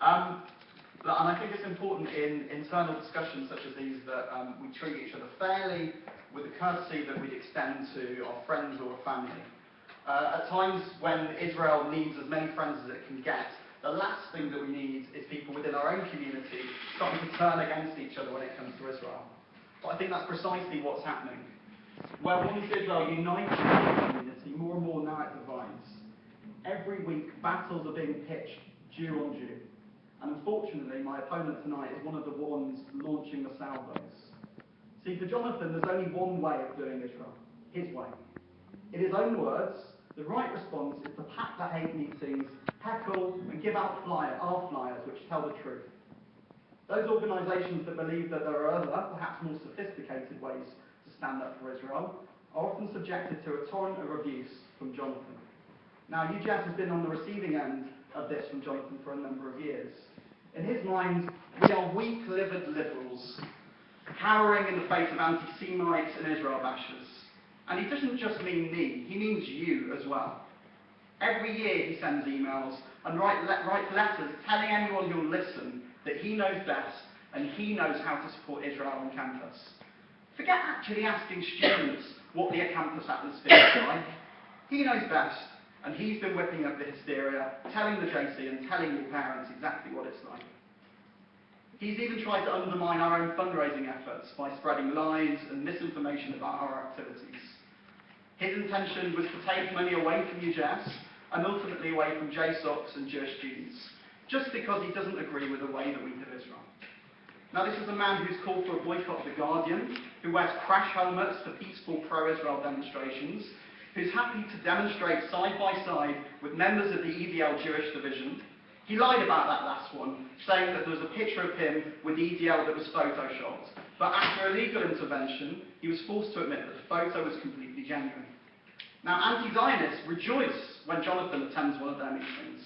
And I think it's important in internal discussions such as these that we treat each other fairly, with the courtesy that we'd extend to our friends or family. At times when Israel needs as many friends as it can get, the last thing that we need is people within our own community starting to turn against each other when it comes to Israel. But I think that's precisely what's happening. Where once Israel unites the community, more and more now it divides. Every week, battles are being pitched Jew on Jew. And unfortunately, my opponent tonight is one of the ones launching the salvos. See, for Jonathan, there's only one way of doing Israel, his way. In his own words, the right response is to pack the hate meetings, heckle, and give out our flyers which tell the truth. Those organisations that believe that there are other, perhaps more sophisticated ways to stand up for Israel, are often subjected to a torrent of abuse from Jonathan. Now, UJS has been on the receiving end of this from Jonathan for a number of years. In his mind, we are weak-livered liberals, cowering in the face of anti-Semites and Israel bashers. And he doesn't just mean me, he means you as well. Every year he sends emails and writes letters telling anyone who'll listen that he knows best and he knows how to support Israel on campus. Forget actually asking students what the campus atmosphere is like. He knows best, and he's been whipping up the hysteria, telling the JC and telling your parents exactly what it's like. He's even tried to undermine our own fundraising efforts by spreading lies and misinformation about our activities. His intention was to take money away from UJS and ultimately away from JSOCs and Jewish students, just because he doesn't agree with the way that we do Israel. Now, this is a man who's called for a boycott of The Guardian, who wears crash helmets for peaceful pro-Israel demonstrations, who's happy to demonstrate side by side with members of the EDL Jewish division. He lied about that last one, saying that there was a picture of him with EDL that was photoshopped. But after a legal intervention, he was forced to admit that the photo was completely genuine. Now, anti-Zionists rejoice when Jonathan attends one of their meetings.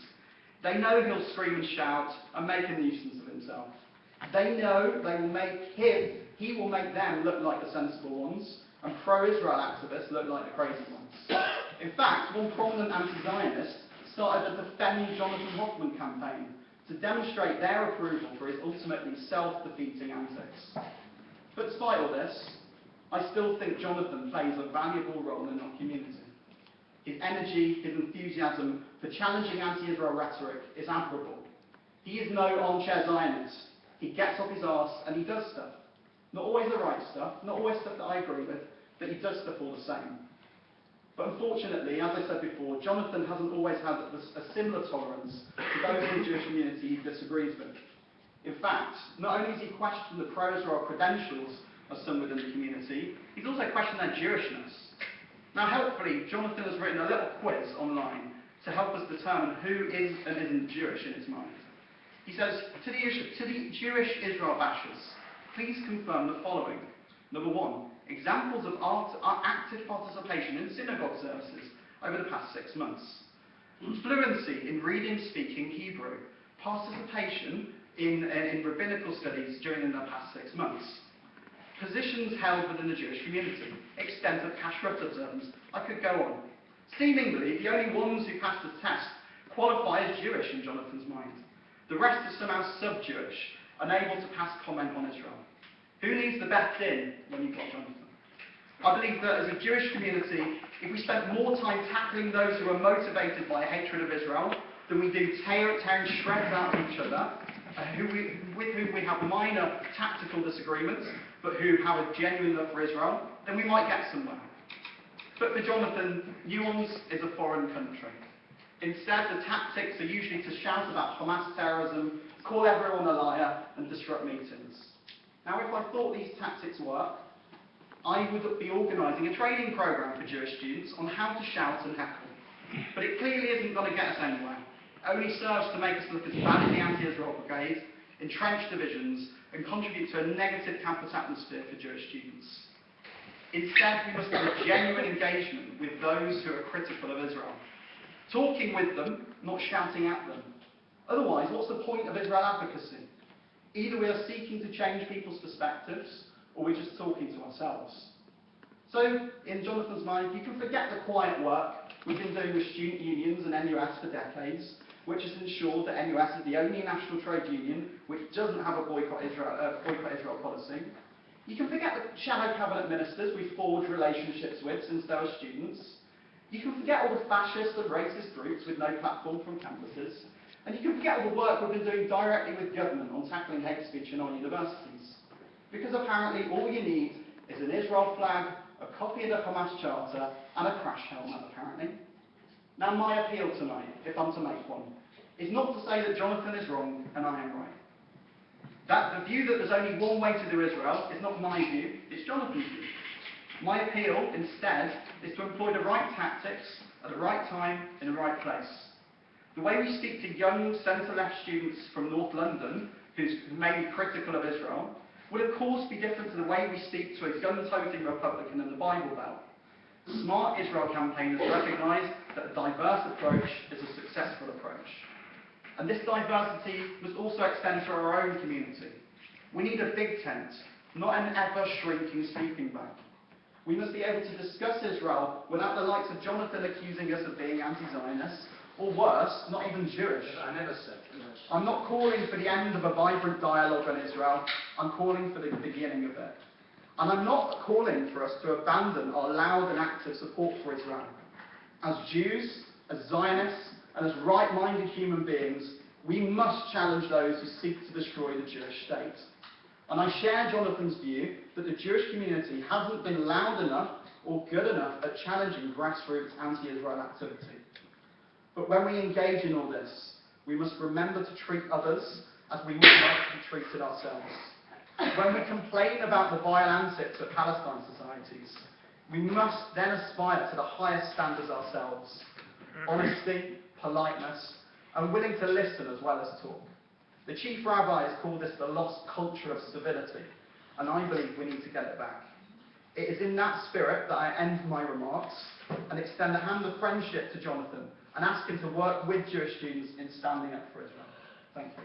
They know he'll scream and shout and make a nuisance of himself. They know he will make them look like the sensible ones, and pro-Israel activists look like the crazy ones. In fact, one prominent anti-Zionist started a Defend Jonathan Hoffman campaign to demonstrate their approval for his ultimately self-defeating antics. But despite all this, I still think Jonathan plays a valuable role in our community. His energy, his enthusiasm for challenging anti-Israel rhetoric is admirable. He is no armchair Zionist. He gets off his arse and he does stuff. Not always the right stuff, not always stuff that I agree with, but he does stuff all the same. But unfortunately, as I said before, Jonathan hasn't always had a similar tolerance to those in the Jewish community he disagrees with. In fact, not only has he questioned the pro-Israel credentials of some within the community, he's also questioned their Jewishness. Now, helpfully, Jonathan has written a little quiz online to help us determine who is and isn't Jewish in his mind. He says, to the Jewish Israel bashers, please confirm the following. Number 1, examples of active participation in synagogue services over the past 6 months. Fluency in reading, speaking Hebrew. Participation in rabbinical studies during the past 6 months. Positions held within the Jewish community. Extent of kashrut observance. I could go on. Seemingly, the only ones who passed the test qualify as Jewish in Jonathan's mind. The rest are somehow sub-Jewish, unable to pass comment on Israel. Who needs the best in when you've got Jonathan? I believe that as a Jewish community, if we spent more time tackling those who are motivated by a hatred of Israel than we do tearing shreds out of each other, with whom we have minor tactical disagreements, but who have a genuine love for Israel, then we might get somewhere. But for Jonathan, nuance is a foreign country. Instead, the tactics are usually to shout about Hamas terrorism, call everyone a liar, and disrupt meetings. Now, if I thought these tactics work, I would be organising a training programme for Jewish students on how to shout and heckle. But it clearly isn't going to get us anywhere. It only serves to make us look as bad as the anti-Israel brigade, entrench divisions, and contribute to a negative campus atmosphere for Jewish students. Instead, we must have a genuine engagement with those who are critical of Israel. Talking with them, not shouting at them. Otherwise, what's the point of Israel advocacy? Either we are seeking to change people's perspectives, or we're just talking to ourselves. So, in Jonathan's mind, you can forget the quiet work we've been doing with student unions and NUS for decades, which has ensured that NUS is the only national trade union which doesn't have a boycott Israel policy. You can forget the shadow cabinet ministers we forged relationships with since they were students. You can forget all the fascist and racist groups with no platform from campuses. And you can forget all the work we've been doing directly with government on tackling hate speech in our universities. Because apparently all you need is an Israel flag, a copy of the Hamas Charter, and a crash helmet, apparently. Now my appeal tonight, if I'm to make one, is not to say that Jonathan is wrong and I am right. That the view that there's only one way to do Israel is not my view, it's Jonathan's view. My appeal, instead, is to employ the right tactics at the right time in the right place. The way we speak to young centre-left students from North London, who may be critical of Israel, will of course be different to the way we speak to a gun-toting Republican in the Bible Belt. Smart Israel campaigners recognise that a diverse approach is a successful approach. And this diversity must also extend to our own community. We need a big tent, not an ever-shrinking sleeping bag. We must be able to discuss Israel without the likes of Jonathan accusing us of being anti-Zionist, or worse, not even Jewish. I never said. I'm not calling for the end of a vibrant dialogue on Israel, I'm calling for the beginning of it. And I'm not calling for us to abandon our loud and active support for Israel. As Jews, as Zionists, and as right-minded human beings, we must challenge those who seek to destroy the Jewish state. And I share Jonathan's view that the Jewish community hasn't been loud enough or good enough at challenging grassroots anti-Israel activity. But when we engage in all this, we must remember to treat others as we would like to be treated ourselves. When we complain about the vile antics of Palestine societies, we must then aspire to the highest standards ourselves. Honesty, politeness, and willing to listen as well as talk. The chief rabbi has called this the lost culture of civility, and I believe we need to get it back. It is in that spirit that I end my remarks and extend a hand of friendship to Jonathan and ask him to work with Jewish students in standing up for Israel. Thank you.